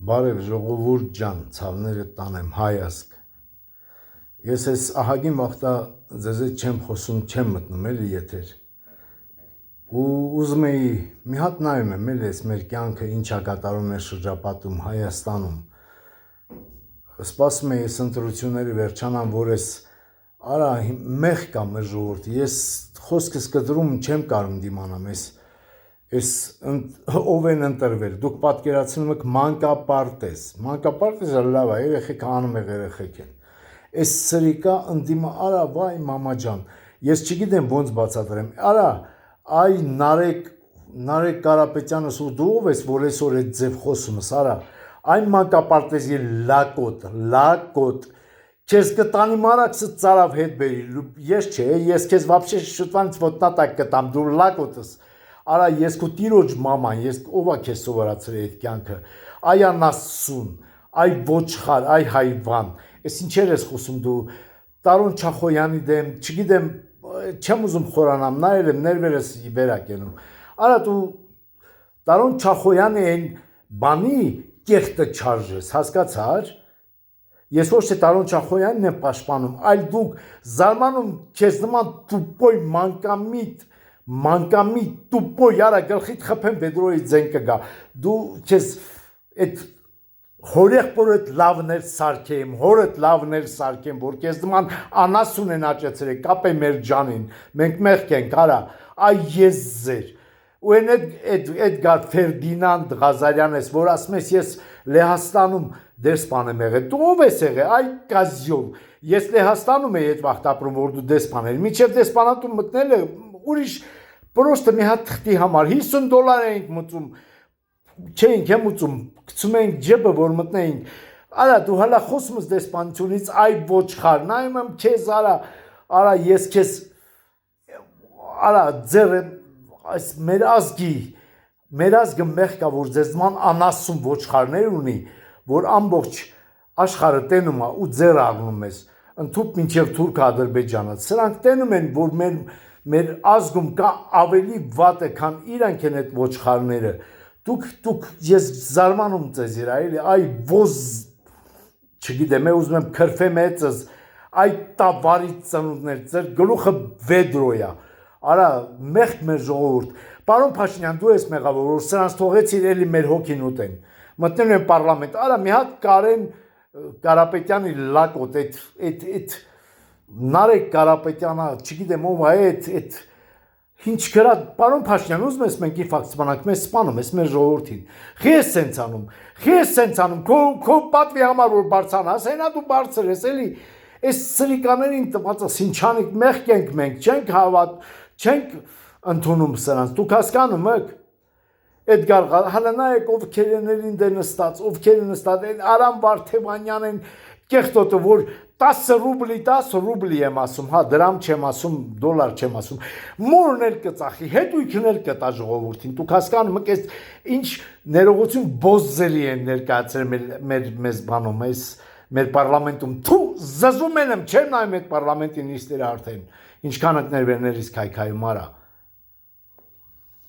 Բարև ժողովուրդ ջան, ցավները տանեմ հայազգ։ Ես այս ահագին վաղտա ձեզ հետ չեմ խոսում, չեմ մտնում էլի եթեր։ Ու ուզում էի մի հատ նայում եմ էլի այս մեր կյանքը ինչա կատարում է շրջապատում Հայաստանում։ Սպասում էի այս ընտրությունները վերջանան, որ այս արա մեղ կա մեր ժողովրդի։ Ես խոսքս կտրում չեմ կարող դիմանամ Այս ով են ընտրվել, դուք պատկերացնում եք մանկապարտեզը լավ է, երեխեք անմեղ երեխեք են, այս սրիկա ընդիմը արա վայ մամա ջան, ես չգիտեմ ոնց բացատրեմ, արա այ Նարեկ Կարապետյանս ու դու ով ես, որ այսօր այդ ձև խոսումս, արա այն մանկապարտեզի լակոտ, քեզ կտանի մարակսը ծարավ հետ բերի, ես չէ, ես քեզ вообще շուտվանից ոտնատակ կտամ, դու լակոտս Արա ես քո տիրոջ մաման, ես ովա քեզ սովորացրել այդ կյանքը, այ անասուն, այ ոչխար, այ հայվան, այս ինչեր ես խոսում դու Տարոն Չախոյանի դեմ, չգիտեմ, չեմ ուզում խորանամ, նայել եմ ներվերս վերակ ենում, արա դու Տարոն Չախոյանի այն բանի կեղտը չարժես, հասկացար, ես ոչ թե Տարոն Չախոյանին եմ պաշտպանում, այլ դուք զարմանում քեզ նման տուպոյ մանկամիտ տուպոյ արա գլխիդ խփեմ Պետրոյի ձեն կգա դու քեզ այդ հորեղբորդ լավներ սարքեմ հորդ լավներ սարքեմ որ քեզ նման անասուն են աճեցրել կապե մեր ջանին մենք մեղք ենք արա այ ես ձեր ու այդ Էդգար Ֆերդինանդ Ղազարյան ես որ ասում ես ես Լեհաստանում դեսպան եմ եղել դու ով ես եղել այ կազյով ես Լեհաստանում եի այդ վաղտ ապրում որ դու դեսպան ես միջև դեսպանատուն մտնել ուրիշ Պրոստը մի հատ թղթի համար $50 էինք մտում, չէինք եմ ուծում, գցում էինք ջեբը, որ մտնեինք, արա դու հալա խոսում ես դեսպանությունից, այ ոչխար, նայում եմ քեզ արա ես քեզ, արա ձեր այս մեր ազգը մեղ կա, որ ձեզ ման անասում ոչխարներ ունի, որ ամբողջ աշխարհը տենում է ու ձեր աղնում ես, ընդհուպ մինչև Թուրք Ադրբեջանը, սրանք տենում են, որ մեր ազգում կա ավելի վատը, քան իրանք են այդ ոչխարները, դուք ես զարմանում ձեզ իրա, էլի, այ ոզ, չգիտեմ, ուզում եմ քրֆեմ էծս, այ տավարի ծնունդներ, ձեր գլուխը Վեդրոյա, արա, մեղք մեր ժողովուրդ, պարոն Փաշինյան, դու ես մեղավոր, որ սրանց թողեցիր էլի մեր հոգին ուտեն, մտնում են պարլամենտ, արա, մի հատ Կարեն Կարապետյանի լակոտ, այդ Նարեկ Կարապետյանը, չգիտեմ ով է, այդ ինչ կրա, պարոն Փաշինյան, ուզում ես մենք ինֆակտ սպանանք, մեզ սպանում ես մեր ժողովրդին, խի ես սենց անում, քո պատվի համար որ բարձրանաս, հենա դու բարձր ես, էլի, այս սրիկաներին տվածս, ինչանիք մեղք ենք մենք, չենք ընդունում սրանց, դուք հասկանում եք, Էդգար հալա նայեք ովքեր են նստած, Արամ Վարդևանյան են կեղտոտը, որ 10 ռուբլի եմ ասում, հա, դրամ չեմ ասում, դոլար չեմ ասում, մորն էլ կծախի, հետույքն էլ կտա ժողովուրդին, դուք հասկանում եք, ինչ ներողություն բոզզելի են ներկայացրել մեզ բանում, մեր պարլամենտում, զզում եմ, չեմ նայում այդ պարլամենտի նիստերը արդեն, ինչքան ըք ներվերներից քայքայում արա,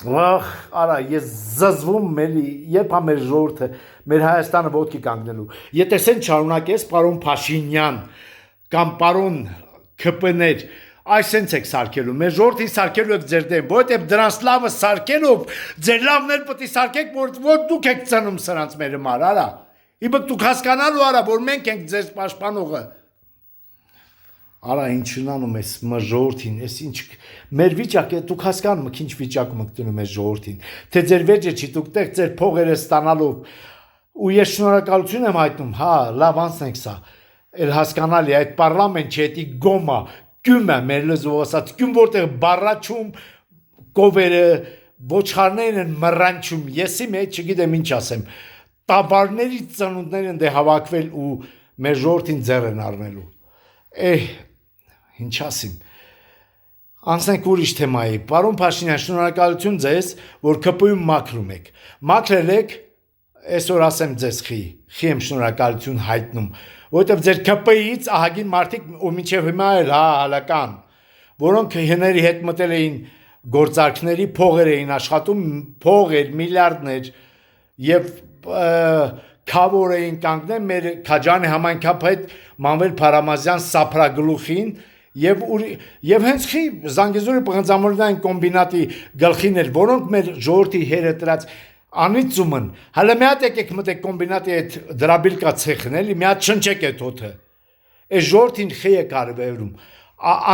արա, ես զզվում էլի, երբ հա մեր ժողովուրդը, մեր Հայաստանը ոտքի կանգնելու, եթե սեն չարունակես, պարոն Փաշինյան, կամ պարոն ՔՊ-ներ, այս սենց եք սարքելու, մեր ժողովրդին սարքելու եք ձեր դեմ, որովհետև դրանց լավը սարքելով, ձեր լավներ պետք է սարքեք, որ դուք եք ծնում սրանց մեր համար, արա, իբք դուք հասկանալու արա, որ մենք ենք ձեր պաշտպանողը, Արա ինչ ունանում ես մեր ժողովրդին, ես ինչ մեր վիճակը դուք հասկանում եք ինչ վիճակում եք տնում ես ժողովրդին, թե ձեր վեճը չի դուք տեղ ձեր փողերը ստանալով ու ես շնորհակալություն եմ հայտնում, հա, լավ անցնենք սա, էլ հասկանալի այդ պարլամենտ չէ, դա գոմա, գյում է մեր լեզվով ասած, գյում որտեղ բառաչում, կովերը, ոչխարներն են մռանչում, եսի մեջ չգիտեմ ինչ ասեմ, տավարների ծնունդներ են դե հավաքվել ու մեր ժողովրդին ձեռ են առնելու, ինչ ասիմ, անցնենք ուրիշ թեմայի, պարոն Փաշինյան, շնորհակալություն ձեզ, որ ԿՊ-ում մաքրում եք, մաքրել եք, այսօր ասեմ ձեզ խի եմ շնորհակալություն հայտնում, որովհետև ձեր ԿՊ-ից ահագին մարդիկ ու մինչև հիմա էլ հալական, որոնք հների հետ մտել էին գործարքների, փողեր էին աշխատում, փողեր, միլիարդներ և քավոր էին կանգնել մեր Քաջանի համայնքապետ Մանվել Փարամազյան սափրագլուխին եւ հենց խի Զանգեզուրի պղնձամոլության կոմբինատի գլխին էր, որոնք մեր ժողովրդի հերը դրած անիծումն հələ մի հատ եկեք մտեք կոմբինատի այդ դրաբիլկա ցեխն էլի մի հատ շնչեք այդ օդը այս ժողովրդին խի է կարևորում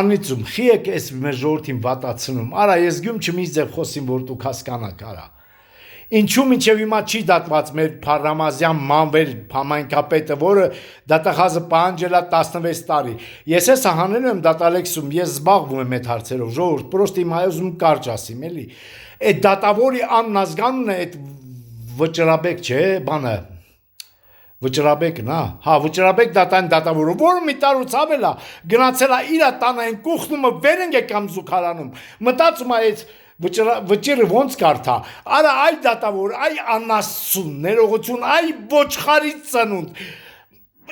անիծում խի է այս մեր ժողովրդին վատացնում արա ես գյում չմից ձեր խոսին որ դուք հասկանաք արա Ինչու մինչև հիմա չի դատված մեր Փարամազյան Մանվել համայնքապետը, որը դատախազը պահանջել է 16 տարի։ Ես էս հանել եմ դատալեքսում, ես զբաղվում եմ այդ հարցերով, ժողովուրդ, պրոստի իմ հայոզում կարճ ասիմ, էլի։ Այդ դատավորի աննազգանունն է այդ Վճռաբեկ, չէ, բանը։ Վճռաբեկն, հա, Վճռաբեկ դատավորը, որը մի տարուց ավել է, գնացել է իր տանը այն կուխնումը վերենք է կամ զուգարանում։ Մտածում է այդ Վճիռը ոնց կարդա, արա այ դատավոր, այ անասուն, ներողություն, այ ոչխարի ծնունդ,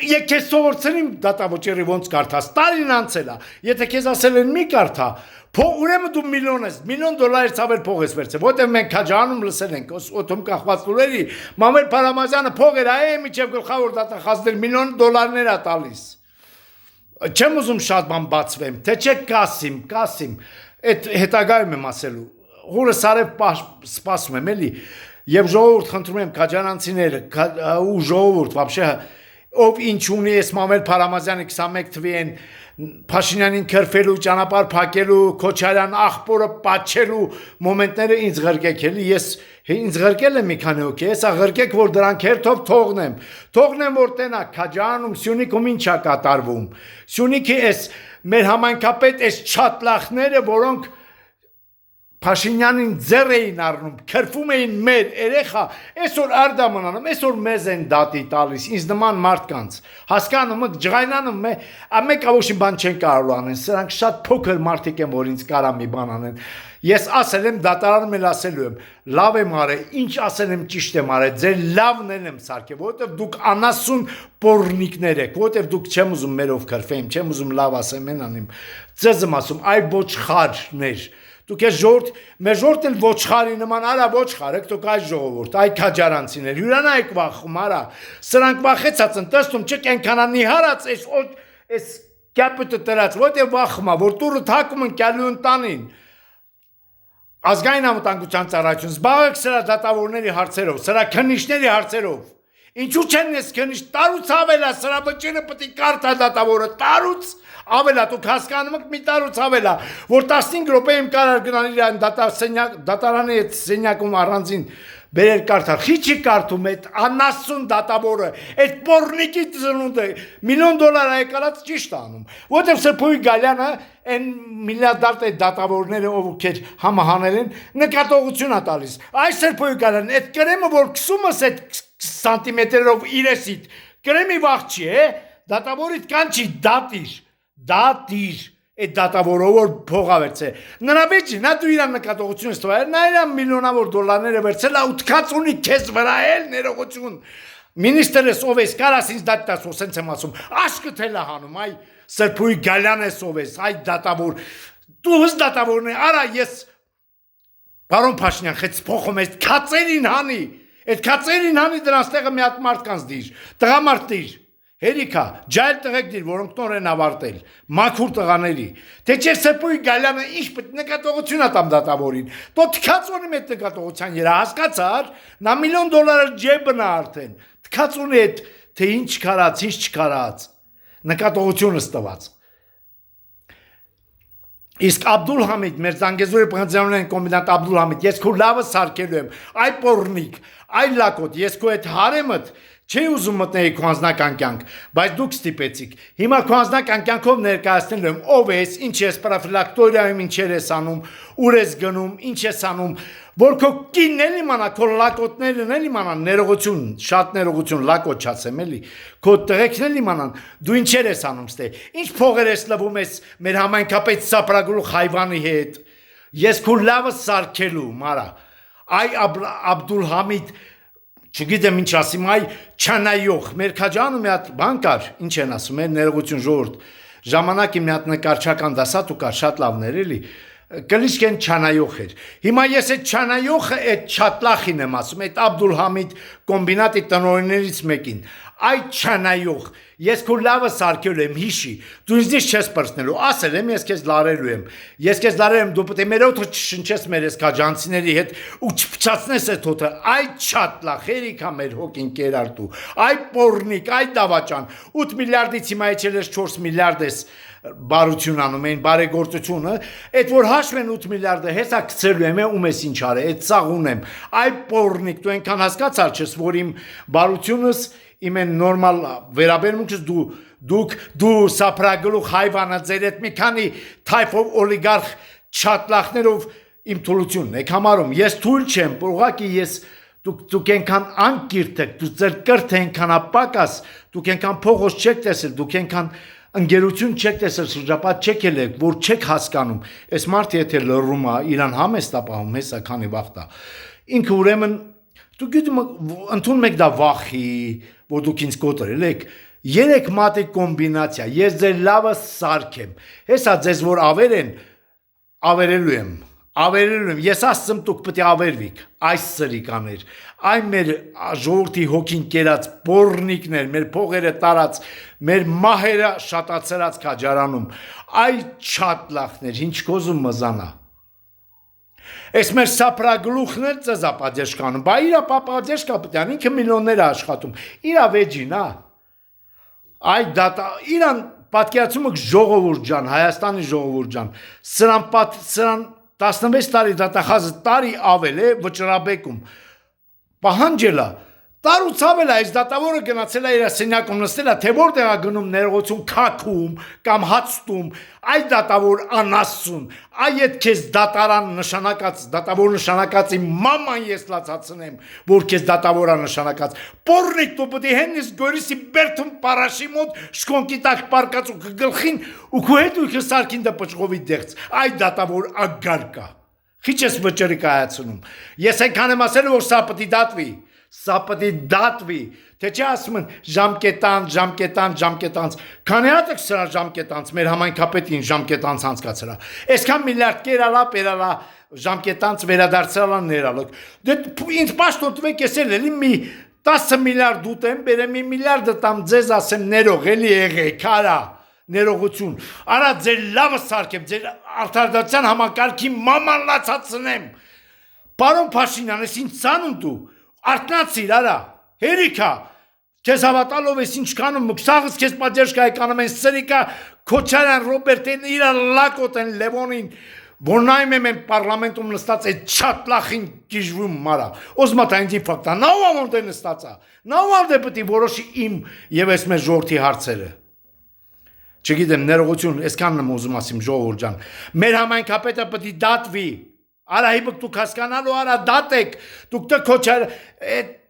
եկ ես սովորցնիմ դատավճիռի ոնց կարդաս, տարին անցել է, եթե քեզ ասել են մի կարդա, ուրեմն դու միլիոն ես, $1,000,000 ցավեր փող ես վերցել, որտեղ մենք Քաջանում լսել ենք, օդում կախված լուրերի, Մանվել Փարամազյանը փող էր, այ միջև գլխավոր դատախազներ $1,000,000 է տալիս։ Չեմ ուզում շատ բան բացվեմ, թե չէ կասիմ, այդ հետագայում եմ ասելու Հուրս արև սպասում եմ էլի և ժողովուրդ խնդրում եմ Քաջանանցիները ու ժողովուրդ վաբշե ով ինչ ունի ես Մանվել Փարամազյանի 21 թվի են Փաշինյանին քրֆելու, ճանապարհ փակելու, Քոչարյան աղբորը պատչելու մոմենտները ինձ ղրկեք էլի ես ինձ ղրկել եմ մի քանի հոգի հեսա ղրկեք որ դրանք հերթով թողնեմ որ տենա Քաջանում Սյունիքում ինչ է կատարվում Սյունիքի էս մեր համայնքապետ էս չատլախները որոնք Փաշինյանին ձեռ էին առնում, քրֆում էին մեր երեխա, այսօր արդաման անում, այսօր մեզ են դատի տալիս, ինձ նման մարդկանց, հասկանում եք, ջղայնանում մեկ ավոշին բան չեն կարող անեն, սրանք շատ փոքր մարդիկ են, որ ինձ կարա մի բան անեն, ես ասել եմ, դատարանում էլ ասելու եմ, լավ եմ արել, ինչ ասել եմ ճիշտ եմ արել, ձեր լավն եմ սարքել, որովհետև դուք անասուն պոռնիկներ եք, որովհետև դուք չեմ ուզում մերով քրֆեիմ, չեմ ուզում լավ ասեմ են անիմ, ձեզ եմ ասում, այ ոչխարներ Դուք ես ժողովուրդ, մեր ժողովուրդն էլ ոչխարի նման, արա ոչխար եք, դուք այս ժողովուրդ, այ քաջարանցիներ, հյուրանայք վախում, արա, սրանք վախեցած են, տեսնում չեք այնքան նիհարած, այս կապուտը տրած, որտեղ վախում է, որ տուրը թակում են կյալու ընտանին, ազգային անվտանգության ծառայություն, զբաղեք սրա դատավորների հարցերով, սրա քննիչների հարցերով, ինչու չեն ես քննիչ, տարուց ավելա, սրա վճիռը պետք է կարդա դատավորը, տարուց ավելա, դուք հասկանում եք մի տարուց ավելա, որ 15 րոպեում կարար գնալ իրան դատարանի այդ սենյակում առանձին բերել կարդալ, խի չի կարդում այդ անասուն դատավորը, այդ պոռնիկի ծնունդը $1,000,000 եկարած ճիշտ անում, որտեղ Սրբուի Գալյանը այն միլիարդար այդ դատավորները ով էր համահանել են նկատողություն է տալիս, այս Սրբուի Գալյանը այդ կրեմը որ քսում ես այդ սանտիմետրերով իրեսիդ, կրեմի վաղ չի, դատավորիդ կան չի, դատիր այդ դատավորով որ փողա վերցե նրա մեջ նա դու իրան նկատողություն ես տվել նա իրան միլիոնավոր դոլարները վերցել է ու թքած ունի քեզ վրա էլ ներողություն մինիստրես ով ես կարաս ինձ դատաս ու սենց եմ ասում աշկդ էլ է հանում այ Սրբուի Գալյանես ով ես այ դատավոր դու հս դատավորն է արա ես Պարոն Փաշինյան խեց փոխում ես քացերին հանի այդ քացերին հանի դրանց տեղը մի հատ մարդկանց դիր տղամարդ դիր Հերիքա, ջայլ տղեկ դիր, որոնք նոր են ավարտել, մաքուր տղաների, թե չէ Սրբուի Գալյանը ինչ պետք նկատողություն է տամ դատավորին, դո թքած ունի այդ նկատողության երա, հասկացար, նա $1,000,000 ջեբն է արդեն, թքած ունի այդ, թե ինչ կարած, ինչ չկարած, նկատողությունս տված։ Իսկ Աբդուլ Համիդ, մեր Զանգեզուրի պղնձամոլության կոմբինատ Աբդուլ Համիդ, ես քո լավը սարքելու եմ, այ պոռնիկ, այ լակոտ, ես քո այդ հարեմդ Չի ուզում մտնեի քո անձնական կյանք, բայց դուք ստիպեցիք։ Հիմա քո անձնական կյանքով ներկայացնելու եմ ով ես, ինչ ես պրոֆիլակտորիայում ինչեր ես անում, ուր ես գնում, ինչ ես անում, որ քո կինն էլ իմանա, քո լակոտներն էլ իմանան, ներողություն, շատ ներողություն, լակոտ չասեմ էլի, քո տղեկն էլ իմանան, դու ինչեր ես անում ստե, ինչ փողեր ես լվում ես մեր համայնքապետ Սապրագլուխ Հայվանի հետ։ Ես քո լավը սարքելու, մարա։ Այ Աբդուլ Համիդ Չգիտեմ ինչ ասիմ, այ չանայող, մեր Քաջանում մի հատ բան կար, ինչ են ասում, ներողություն ժողովուրդ, ժամանակի մի հատ նկարչական դասատու կար, շատ լավներ էլի, Կլիշկեն չանայող էր։ Հիմա ես այդ չանայողը այդ չատլախին եմ ասում, այդ Աբդուլհամիդ կոմբինատի տնօրեններից մեկին։ Այդ չանայող, ես քո լավը սարքել եմ, հիշի, դու ինձ չես պրծնելու, ասել եմ, ես քեզ լարելու եմ։ Ես քեզ լարել եմ, դու պետք է մեր օդը չշնչես մեր այս քաջանցիների հետ ու չփչացնես այդ օդը։ Այդ չատլախ, երիքա մեր հոգին կերարտու։ Այ պորնիկ, այ դավաճան, 8 միլիարդից հիմա իջել ես 4 միլիարդ ես բարություն անում են, բարեգործությունը, այդ որ հաշվեն 8 միլիարդը, հեսա գցելու եմ, ում ես ինչ արել, այդ սաղ ունեմ։ Այ պորնիկ, դու այնքան հասկացար չես, որ իմ բարությունս, իմ են նորմալ վերաբերմունքս դու սապրագլուխ հայվանը ձեր այդ մի քանի թայֆով օլիգարխ չատլախներով իմ թուլությունն եք համարում։ Ես թույլ չեմ, ուղղակի ես դուք այնքան անկիրթ եք, դու ձեր կրթը այնքան ապակաս, դուք այնքան փողոց չեք տեսել, դուք այնքան ընկերություն չեք տեսել, շրջապատ չեք ելեք, որ չեք հասկանում։ Այս մարդը եթե լռում է, իրան համեստ է պահում, հեսա քանի վաղ տա։ Ինքը ուրեմն դու գիտում ընդունում եք դա վախի, որ դուք ինձ կոտրել եք։ Երեք մատի կոմբինացիա, ես ձեր լավը սարքեմ։ Հեսա ձեզ որ ավերեն, ավերելու եմ։ Ես ասում դուք պետք է ավերվիք, այս սրիկաներ, այ մեր ժողովրդի հոգին կերած բորնիկներ, մեր փողերը տարած, մեր մահերը շատացրած քաջարանում, այ չատլախներ, ինչ կոզում մզանա։ Այս մեր սապրագլուխն էլ ծեզա պատեշկանում, բա իրա պատեշկա պետք է, ինքը միլիոններ է աշխատում, իրա վեջին, այ դատա, իրան պատկերացում եք ժողովուրդ ջան, Հայաստանի ժողովուրդ ջան, սրան 16 տարի դատախազը տարի ավել է վճռաբեկում, պահանջել է, տարուց ավել է, այս դատավորը գնացել է իր սենյակում նստել է, թե որտեղ է գնում ներողություն քաքում կամ հացտում, այ դատավոր անասուն, այ այդ քեզ դատարան նշանակած, դատավոր նշանակած իմ մաման ես լացացնեմ, որ քեզ դատավոր է նշանակած, պորնիկ դու պետք է հենիս գորիսի բերթում պարաշի մոտ շկոնքի տակ պարկած ու գլխին ու քո հետ ու սարքին դա պճղովի դեղց, այ դատավոր ագարկա, քիչ ես վճռի կայացնում, ես այնքան եմ ասել որ սա պետք է դատվի, սա պետք է դատվի, թե չէ ասում են ժամկետանց, քանի հատ եք սրա ժամկետանց, մեր համայնքապետին ժամկետանց անցկացրա, այսքան միլիարդ կերալա, պերալա, ժամկետանց վերադարձրալա ներալոք, դե ինձ պաշտոն տվեք ես էլի մի 10 միլիարդ ուտեմ, բերեմ մի միլիարդը տամ ձեզ ասեմ ներող, էլի եղեք, արա, ներողություն, արա ձեր լավը սարքեմ, ձեր արդարադատության համակարգի մաման լացացնեմ, պարոն Փաշինյան, ես ինձ ցանում դու, արտնացիր, արա, հերիքա, քեզ հավատալով ես ինչ կանում, սաղս քեզ պատերժկա եկանում են սրիկա, Քոչարյան, Ռոբերտեն, իրա լակոտ են Լևոնին, որ նայում եմ են պարլամենտում նստած այդ չատլախին գիժվում մարա, ոզմատա ինձ ինֆակտա, նա ով ամոն դե նստածա, նա ով դե պետք է որոշի իմ և ես մեր ժողովրդի հարցերը, չգիտեմ, ներողություն, այսքանն եմ ուզում ասիմ ժողովուրդ ջան, մեր համայնքապետը պետք է դատվի, արա հիբք դուք հասկանալու արա դատեք, դուք դե Քոչար,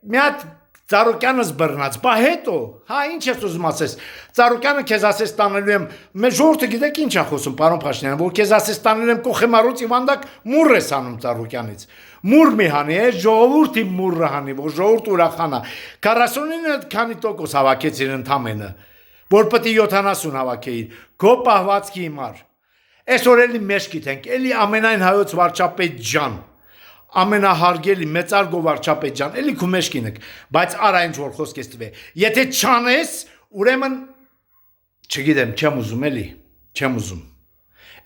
մի հատ Ծառուկյանս բռնած, բա հետո, հա ինչ ես ուզում ասես, Ծառուկյանը քեզ ասես տանելու եմ, մեր ժողովուրդը գիտեք ինչ է խոսում, պարոն Փաշինյան, որ քեզ ասես տանելու եմ Կոխեմարուց Իվանդակ մուռ ես անում Ծառուկյանից, մուռ մի հանի, ժողովուրդի մուռը հանի, որ ժողովուրդ ուրախանա, 49 քանի տոկոս հավաքեցիր ընդամենը, որ պետք է 70 հավաքեիր, քո պահվածքի հիմար, այսօր էլի մեջ գիտենք, էլի ամենայն հայոց վարչապետ ջան, ամենահարգելի մեծարգո վարչապետ ջան, էլի քո մեջ կինեք, բայց արա ինչ որ խոսք ես տվե, եթե չանես, ուրեմն, չգիտեմ, չեմ ուզում էլի, չեմ ուզում,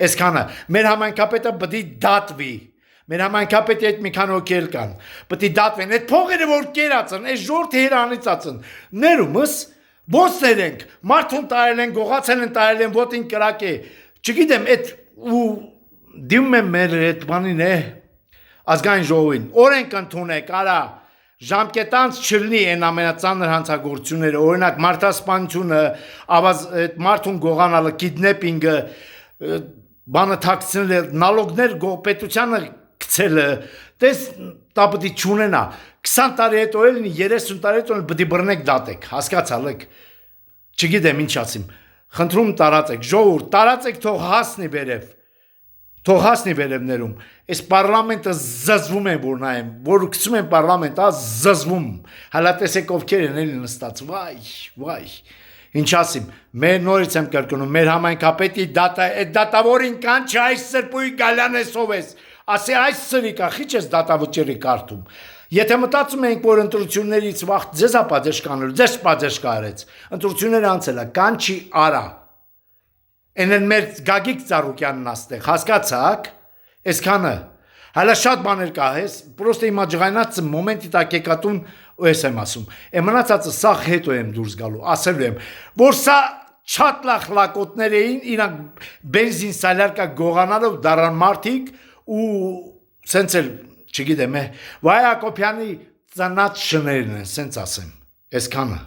այսքանը, մեր համայնքապետը պետք է դատվի, մեր համայնքապետի այդ մի քանի հոգի էլ կան, պետք է դատվեն, այդ փողերը որ կերածն, այս ժողովրդի հերանիծածն, ներումս, ոսներ ենք, մարդուն տարել են, գողացել են տարել են, ոտին կրակ է, չգիտեմ, այդ ու դիմում եմ մեր այդ բանին է, ազգային ժողովին, օրենք ընդունեք, արա, ժամկետանց չլնի են ամենածանր հանցագործությունները, օրինակ մարդասպանությունը, մարդուն գողանալը, կիդնեպինգը, բանը թաքցնելը, նալոգներ պետությանը գցելը, տես դա պետք է չունենա, 20 տարի հետո էլ 30 տարի հետո պետք է բռնեք դատեք, հասկացալ եք, չգիտեմ ինչ ասիմ, խնդրում տարածեք, ժողովուրդ, տարածեք թող հասնի վերև, թող հասնի վերևներում, այս պարլամենտը զզվում են որ նայեմ, որ գցում են պարլամենտ, զզվում, հալա տեսեք ովքեր են էլի նստած, վայ, Ինչ ասիմ, մեր նորից եմ կրկնում, մեր համայնքապետի դատա, այդ դատավորին կան չէ այս սրպուի գալյանեսով ես, ասի այս սրիկա, խիչ ես դատավճերի կարդում, եթե մտածում ենք, որ ընտրություններից վաղ ձեզ ապադեշ կանելու, ձեզ պադեշ կարեց, ընտրությունները անցել է, կան չի արա, են են մեր Գագիկ Ծառուկյանն աստեղ, հասկացաք, այսքանը, հալա շատ բաներ կա, ես պրոստը հիմա ջղայնած մոմենտի տակ եկատուն ու ես եմ ասում, եմ մնացածը սաղ հետո եմ դուրս գալու, ասելու եմ, որ սա չատլախ լակոտներ էին, իրանք բենզին սալյարկա գողանալով դարան մարդիկ ու սենց էլ, չգիտեմ, Վայ Հակոբյանի ծնած շներն են, սենց ասեմ, այսքանը